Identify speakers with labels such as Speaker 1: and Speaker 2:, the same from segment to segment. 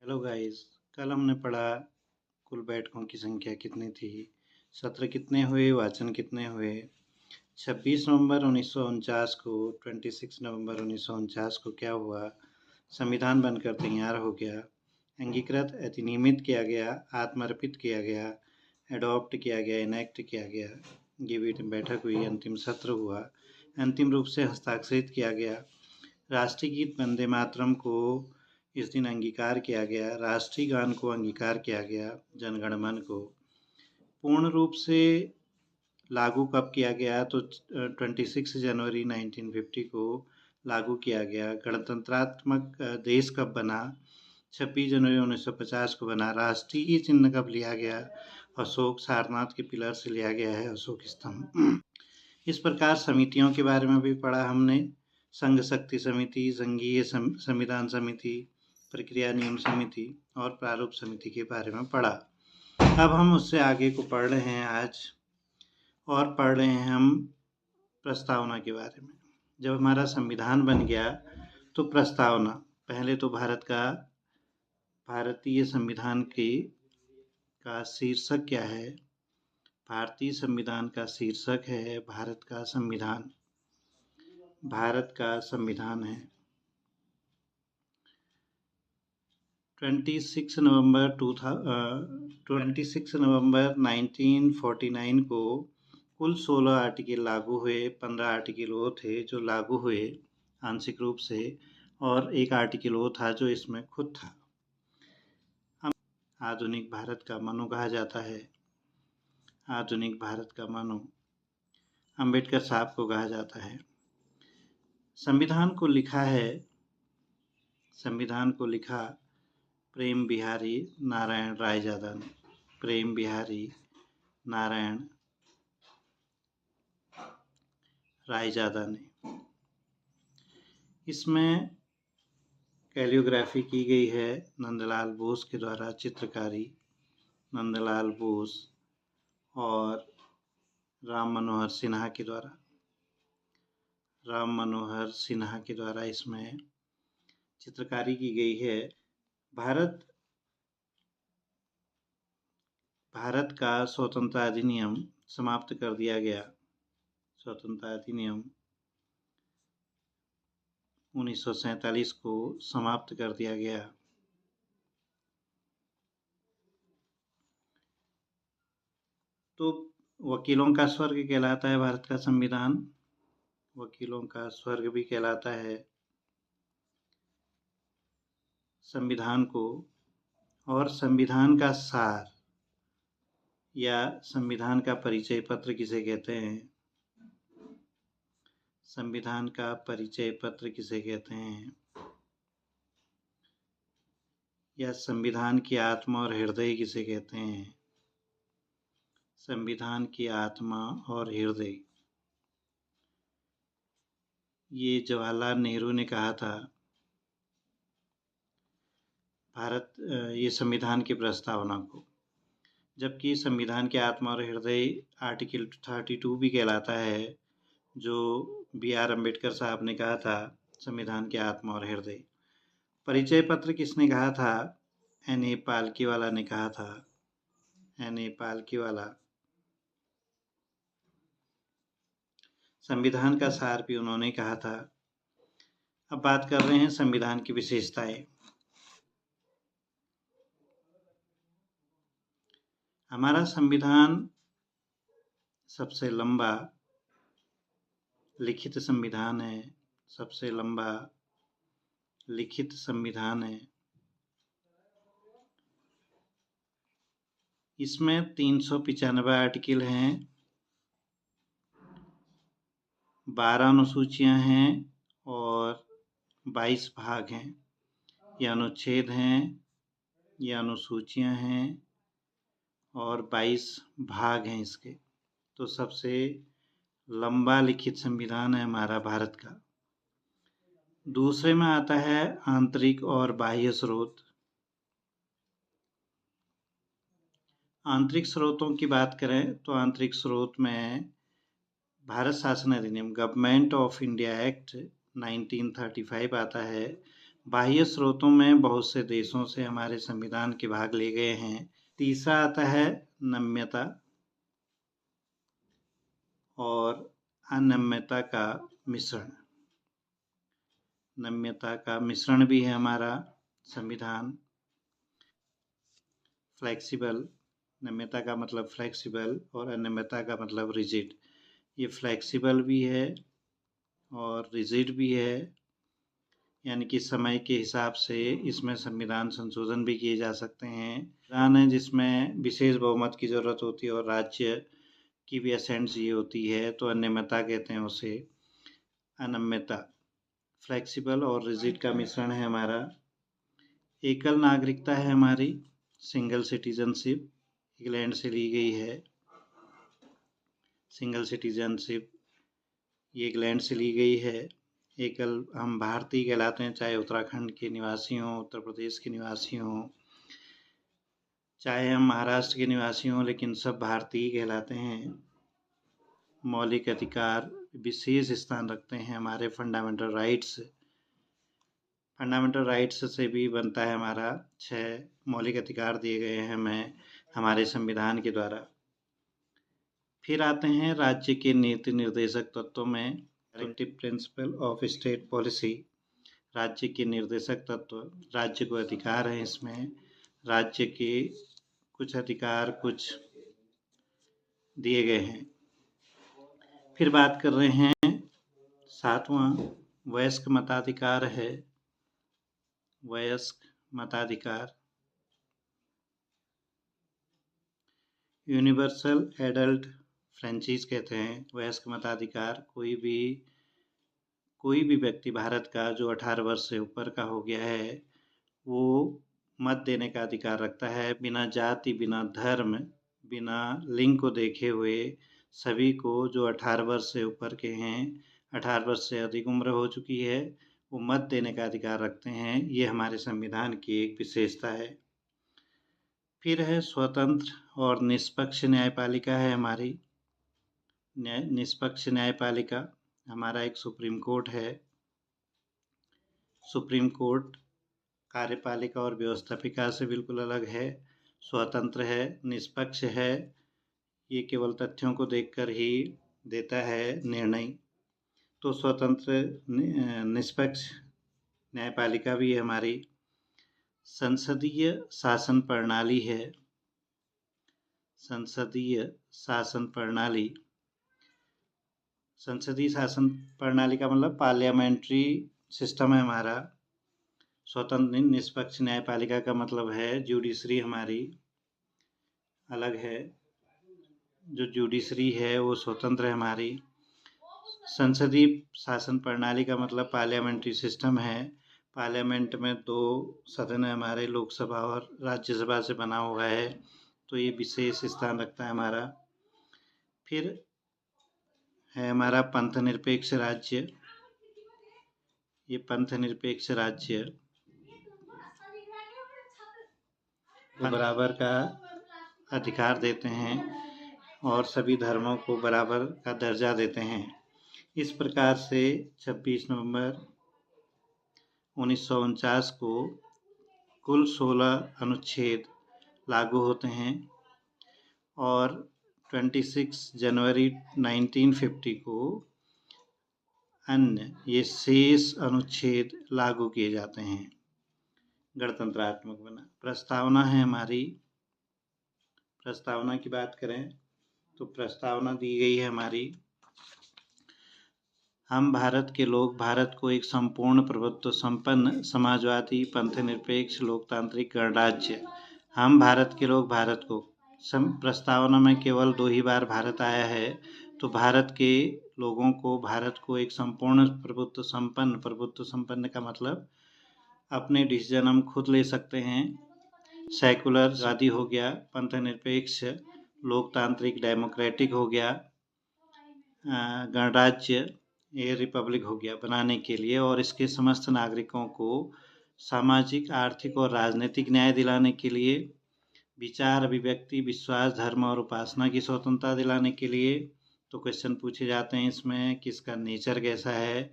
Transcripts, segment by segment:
Speaker 1: Hello guys. कल हमने पढ़ा कुल बैठकों की संख्या कितनी थी, सत्र कितने हुए, वाचन कितने हुए। 26 नवंबर 1949 को 26 नवंबर 1949 को क्या हुआ? संविधान बनकर तैयार हो गया, अंगीकृत अधिनियमित किया गया, आत्मर्पित किया गया, एडॉप्ट किया गया, इनेक्ट किया गया। ये भी बैठक हुई, अंतिम सत्र हुआ, अंतिम रूप से हस्ताक्षरित किया गया। राष्ट्रीय गीत वंदे मातरम को इस दिन अंगीकार किया गया, राष्ट्रीय गान को अंगीकार किया गया, जनगण मन को पूर्ण रूप से लागू कब किया गया? तो 26 जनवरी 1950 को लागू किया गया। गणतंत्रात्मक देश कब बना? 26 जनवरी 1950 को बना। राष्ट्रीय चिन्ह कब लिया गया? अशोक सारनाथ के पिलर से लिया गया है, अशोक स्तंभ। इस प्रकार समितियों के बारे में भी पढ़ा हमने। संघ शक्ति समिति, संघीय संविधान समिति, प्रक्रिया नियम समिति और प्रारूप समिति के बारे में पढ़ा। अब हम उससे आगे को पढ़ रहे हैं आज, और पढ़ रहे हैं हम प्रस्तावना के बारे में। जब हमारा संविधान बन गया तो प्रस्तावना, पहले तो भारतीय संविधान का शीर्षक क्या है? भारतीय संविधान का शीर्षक है भारत का संविधान। भारत का संविधान है। 26 नवंबर 1949 को कुल 16 आर्टिकल लागू हुए। 15 आर्टिकल वो थे जो लागू हुए आंशिक रूप से, और एक आर्टिकल वो था जो इसमें खुद था। आधुनिक भारत का मनु कहा जाता है। आधुनिक भारत का मनु अंबेडकर साहब को कहा जाता है। संविधान को लिखा प्रेम बिहारी नारायण रायजादा ने। प्रेम बिहारी नारायण रायजादा ने। इसमें कैलियोग्राफी की गई है नंदलाल बोस के द्वारा, चित्रकारी नंदलाल बोस और राम मनोहर सिन्हा के द्वारा इसमें चित्रकारी की गई है। भारत का स्वतंत्रता अधिनियम समाप्त कर दिया गया। स्वतंत्रता अधिनियम 1947 को समाप्त कर दिया गया। तो वकीलों का स्वर्ग कहलाता है भारत का संविधान। वकीलों का स्वर्ग भी कहलाता है संविधान को। और संविधान का सार या संविधान का परिचय पत्र किसे कहते हैं? संविधान का परिचय पत्र किसे कहते हैं? या संविधान की आत्मा और हृदय किसे कहते हैं? संविधान की आत्मा और हृदय, ये जवाहरलाल नेहरू ने कहा था। ये संविधान की प्रस्तावना को, जबकि संविधान की आत्मा और हृदय आर्टिकल 32 भी कहलाता है, जो B.R. अम्बेडकर साहब ने कहा था संविधान की आत्मा और हृदय। परिचय पत्र किसने कहा था? N.A. पालकीवाला ने कहा था। N.A. पालकीवाला। संविधान का सार भी उन्होंने कहा था। अब बात कर रहे हैं संविधान की विशेषताएं। हमारा संविधान सबसे लंबा लिखित संविधान है। सबसे लंबा लिखित संविधान है। इसमें 395 आर्टिकल हैं, 12 अनुसूचियां हैं और 22 भाग हैं। ये अनुच्छेद हैं, ये अनुसूचियां हैं और 22 भाग हैं इसके। तो सबसे लंबा लिखित संविधान है हमारा भारत का। दूसरे में आता है आंतरिक और बाह्य स्रोत। आंतरिक स्रोतों की बात करें तो आंतरिक स्रोत में भारत शासन अधिनियम, गवर्नमेंट ऑफ इंडिया एक्ट 1935 आता है। बाह्य स्रोतों में बहुत से देशों से हमारे संविधान के भाग लिए गए हैं। तीसरा आता है नम्यता और अनम्यता का मिश्रण। नम्यता का मिश्रण भी है हमारा संविधान। फ्लेक्सिबल, नम्यता का मतलब फ्लेक्सिबल और अनम्यता का मतलब रिजिड। ये फ्लेक्सिबल भी है और रिजिड भी है, यानी कि समय के हिसाब से इसमें संविधान संशोधन भी किए जा सकते हैं। संविधान है जिसमें विशेष बहुमत की ज़रूरत होती है और राज्य की भी असेंट चाहिए होती है, तो अनम्यता कहते हैं उसे। अनम्यता फ्लेक्सिबल और रिजिड का मिश्रण है हमारा। एकल नागरिकता है हमारी, सिंगल सिटीजनशिप, इंग्लैंड से ली गई है। सिंगल सिटीजनशिप ये इंग्लैंड से ली गई है। एकल हम भारतीय कहलाते हैं, चाहे उत्तराखंड के निवासी हों, उत्तर प्रदेश के निवासी हों, चाहे हम महाराष्ट्र के निवासी हों, लेकिन सब भारतीय कहलाते हैं। मौलिक अधिकार विशेष स्थान रखते हैं हमारे फंडामेंटल राइट्स। फंडामेंटल राइट्स से भी बनता है हमारा 6 मौलिक अधिकार दिए गए हैं हमें हमारे संविधान के द्वारा। फिर आते हैं राज्य के नीति निर्देशक तत्वों में। Directive principle of state policy, राज्य के निर्देशक तत्व। राज्य को अधिकार है, इसमें राज्य के कुछ अधिकार कुछ दिए गए हैं। फिर बात कर रहे हैं 7वां वयस्क मताधिकार है। वयस्क मताधिकार, यूनिवर्सल एडल्ट फ्रेंचाइज कहते हैं वयस्क मताधिकार। कोई भी व्यक्ति भारत का जो 18 वर्ष से ऊपर का हो गया है वो मत देने का अधिकार रखता है, बिना जाति, बिना धर्म, बिना लिंग को देखे हुए सभी को जो 18 वर्ष से ऊपर के हैं, 18 वर्ष से अधिक उम्र हो चुकी है, वो मत देने का अधिकार रखते हैं। ये हमारे संविधान की एक विशेषता है। फिर है स्वतंत्र और निष्पक्ष न्यायपालिका है हमारी। निष्पक्ष न्यायपालिका हमारा एक सुप्रीम कोर्ट है। सुप्रीम कोर्ट कार्यपालिका और व्यवस्थापिका से बिल्कुल अलग है, स्वतंत्र है, निष्पक्ष है। ये केवल तथ्यों को देखकर ही देता है निर्णय। तो स्वतंत्र निष्पक्ष न्यायपालिका भी है हमारी। संसदीय शासन प्रणाली है। संसदीय शासन प्रणाली, संसदीय शासन प्रणाली का मतलब पार्लियामेंट्री सिस्टम है हमारा। स्वतंत्र निष्पक्ष न्यायपालिका का मतलब है जुडिशरी हमारी अलग है, जो जुडिशरी है वो स्वतंत्र है हमारी। संसदीय शासन प्रणाली का मतलब पार्लियामेंट्री सिस्टम है। पार्लियामेंट में 2 सदन है हमारे, लोकसभा और राज्यसभा से बना हुआ है, तो ये विशेष स्थान रखता है हमारा। फिर है हमारा पंथ निरपेक्ष राज्य। ये पंथ निरपेक्ष राज्य बराबर का अधिकार देते हैं और सभी धर्मों को बराबर का दर्जा देते हैं। इस प्रकार से 26 नवंबर 1949 को कुल 16 अनुच्छेद लागू होते हैं और 26 जनवरी 1950 को अन्य ये शेष अनुच्छेद लागू किए जाते हैं। गणतंत्रात्मक बना। प्रस्तावना है हमारी। प्रस्तावना की बात करें तो प्रस्तावना दी गई है हमारी। हम भारत के लोग भारत को एक संपूर्ण प्रभुत्व संपन्न समाजवादी पंथ निरपेक्ष लोकतांत्रिक गणराज्य। हम भारत के लोग भारत को, प्रस्तावना में केवल 2 ही बार भारत आया है, तो भारत के लोगों को भारत को एक संपूर्ण प्रभुत्व संपन्न का मतलब अपने डिसीजन हम खुद ले सकते हैं। सेकुलर आज़ादी हो गया, पंथ निरपेक्ष लोकतांत्रिक डेमोक्रेटिक हो गया, गणराज्य ये रिपब्लिक हो गया बनाने के लिए, और इसके समस्त नागरिकों को सामाजिक, आर्थिक और राजनीतिक न्याय दिलाने के लिए, विचार, अभिव्यक्ति, विश्वास, धर्म और उपासना की स्वतंत्रता दिलाने के लिए। तो क्वेश्चन पूछे जाते हैं इसमें कि इसका नेचर कैसा है।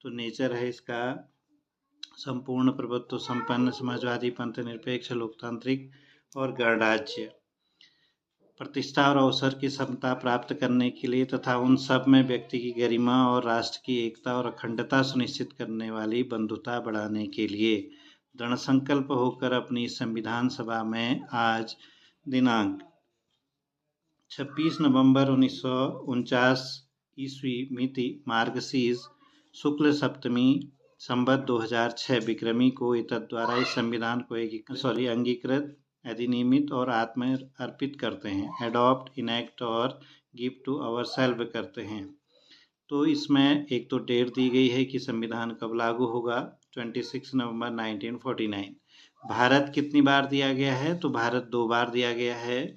Speaker 1: तो नेचर है इसका संपूर्ण प्रभुत्व संपन्न, समाजवादी, पंथ निरपेक्ष, लोकतांत्रिक और गणराज्य। प्रतिष्ठा और अवसर की समता प्राप्त करने के लिए तथा उन सब में व्यक्ति की गरिमा और राष्ट्र की एकता और अखंडता सुनिश्चित करने वाली बंधुता बढ़ाने के लिए दृढ़ संकल्प होकर अपनी संविधान सभा में आज दिनांक 26 नवंबर 1949 ईस्वी मिति मार्गशीर्ष शुक्ल सप्तमी संवत 2006 विक्रमी को एतद्द्वारा इस संविधान को अंगीकृत, अधिनियमित और आत्म अर्पित करते हैं। एडॉप्ट, इनेक्ट और गिव टू आवर सेल्फ करते हैं। तो इसमें एक तो डेट दी गई है कि संविधान कब लागू होगा, 26 नवंबर 1949। भारत कितनी बार दिया गया है, तो भारत 2 बार दिया गया है।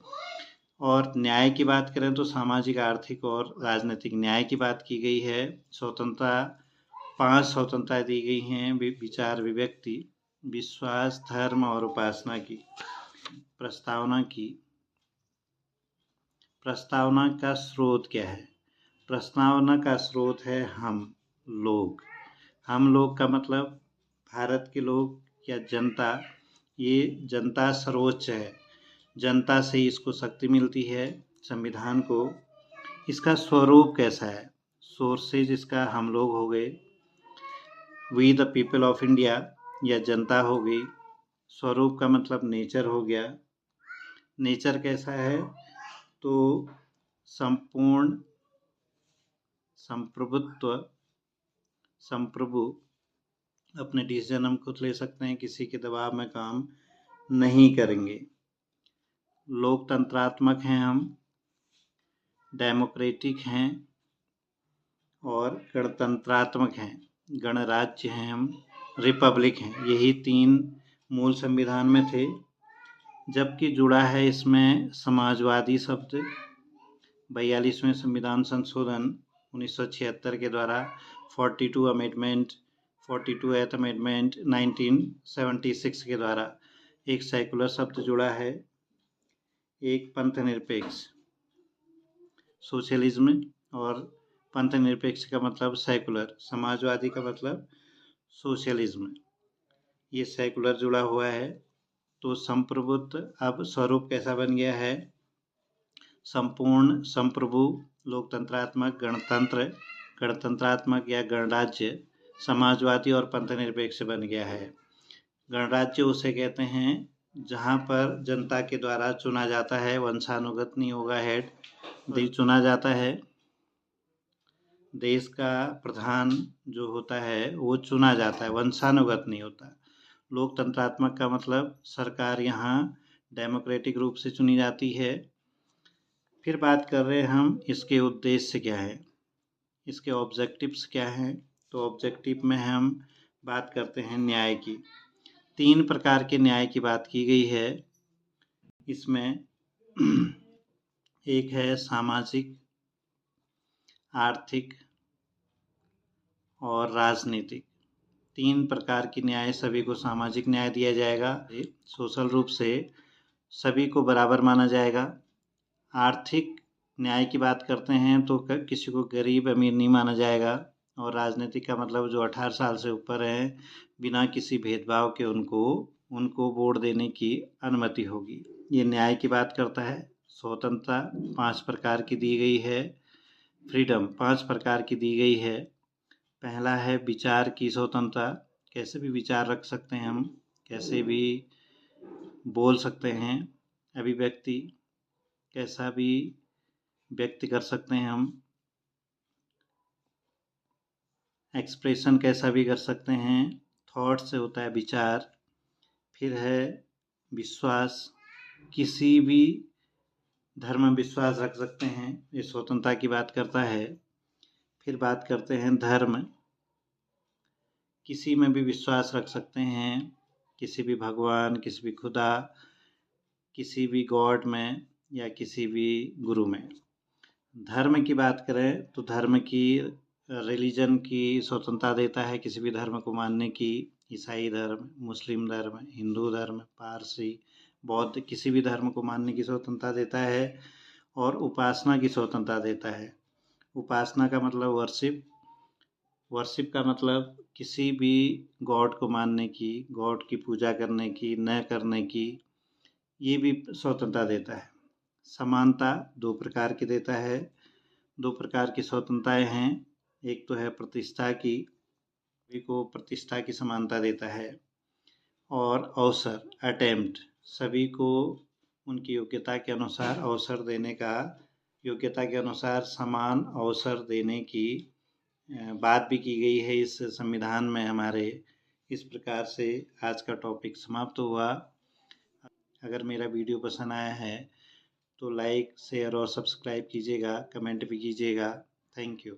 Speaker 1: और न्याय की बात करें तो सामाजिक, आर्थिक और राजनीतिक न्याय की बात की गई है। स्वतंत्रता 5 स्वतंत्रताएं दी गई हैं, विचार, विव्यक्ति, विश्वास, धर्म और उपासना की। प्रस्तावना का स्रोत क्या है? प्रस्तावना का स्रोत है हम लोग। हम लोग का मतलब भारत के लोग या जनता। ये जनता सर्वोच्च है, जनता से ही इसको शक्ति मिलती है, संविधान को। इसका स्वरूप कैसा है? सोर्सेज इसका हम लोग हो गए, we the people of India या जनता हो गई। स्वरूप का मतलब नेचर हो गया। नेचर कैसा है? तो संपूर्ण, संप्रभु, अपने डिसीजन हम खुद ले सकते हैं, किसी के दबाव में काम नहीं करेंगे। लोकतंत्रात्मक हैं हम, डेमोक्रेटिक हैं और गणतंत्रात्मक हैं। गणराज्य हैं हम, रिपब्लिक हैं। यही 3 मूल संविधान में थे। जबकि जुड़ा है इसमें समाजवादी शब्द 42वें संविधान संशोधन 1976 के द्वारा, 42 अमेंडमेंट, 42th अमेंडमेंट 1976 के द्वारा। एक सेकुलर शब्द जुड़ा है, एक पंथ निरपेक्ष, सोशलिज्म, और पंथ निरपेक्ष का मतलब सेकुलर, समाजवादी का मतलब सोशलिज्म। ये सेकुलर जुड़ा हुआ है। तो संप्रभुत्व अब स्वरूप कैसा बन गया है? संपूर्ण, संप्रभु, लोकतंत्रात्मक, गणतंत्रात्मक या गणराज्य, समाजवादी और पंथ निरपेक्ष बन गया है। गणराज्य उसे कहते हैं जहां पर जनता के द्वारा चुना जाता है, वंशानुगत नहीं होगा, हेड चुना जाता है। देश का प्रधान जो होता है वो चुना जाता है, वंशानुगत नहीं होता। लोकतंत्रात्मक का मतलब सरकार यहाँ डेमोक्रेटिक रूप से चुनी जाती है। फिर बात कर रहे हैं हम इसके उद्देश्य क्या है, इसके ऑब्जेक्टिव्स क्या हैं। तो ऑब्जेक्टिव में हम बात करते हैं न्याय की। 3 प्रकार के न्याय की बात की गई है इसमें। एक है सामाजिक, आर्थिक और राजनीतिक। 3 प्रकार की न्याय। सभी को सामाजिक न्याय दिया जाएगा, सोशल रूप से सभी को बराबर माना जाएगा। आर्थिक न्याय की बात करते हैं तो किसी को गरीब अमीर नहीं माना जाएगा। और राजनीतिक का मतलब जो 18 साल से ऊपर हैं, बिना किसी भेदभाव के उनको वोट देने की अनुमति होगी। ये न्याय की बात करता है। स्वतंत्रता 5 प्रकार की दी गई है, फ्रीडम 5 प्रकार की दी गई है। पहला है विचार की स्वतंत्रता, कैसे भी विचार रख सकते हैं हम, कैसे भी बोल सकते हैं। अभिव्यक्ति, कैसा भी व्यक्त कर सकते हैं हम। एक्सप्रेशन, कैसा भी कर सकते हैं। थॉट से होता है विचार। फिर है विश्वास, किसी भी धर्म में विश्वास रख सकते हैं, ये स्वतंत्रता की बात करता है। फिर बात करते हैं धर्म, किसी में भी विश्वास रख सकते हैं, किसी भी भगवान, किसी भी खुदा, किसी भी गॉड में या किसी भी गुरु में। धर्म की बात करें तो धर्म की, रिलीजन की स्वतंत्रता देता है, किसी भी धर्म को मानने की। ईसाई धर्म, मुस्लिम धर्म, हिंदू धर्म, पारसी, बौद्ध, किसी भी धर्म को मानने की स्वतंत्रता देता है। और उपासना की स्वतंत्रता देता है। उपासना का मतलब वर्शिप, वर्शिप का मतलब किसी भी गॉड को मानने की, गॉड की पूजा करने की, न करने की, ये भी स्वतंत्रता देता है। समानता 2 प्रकार की देता है। 2 प्रकार की स्वतंत्रताएं हैं। एक तो है प्रतिष्ठा की, सभी को प्रतिष्ठा की समानता देता है, और अवसर अटेम्प्ट, सभी को उनकी योग्यता के अनुसार अवसर देने का, योग्यता के अनुसार समान अवसर देने की बात भी की गई है इस संविधान में हमारे। इस प्रकार से आज का टॉपिक समाप्त हुआ। अगर मेरा वीडियो पसंद आया है तो लाइक, शेयर और सब्सक्राइब कीजिएगा, कमेंट भी कीजिएगा। Thank you.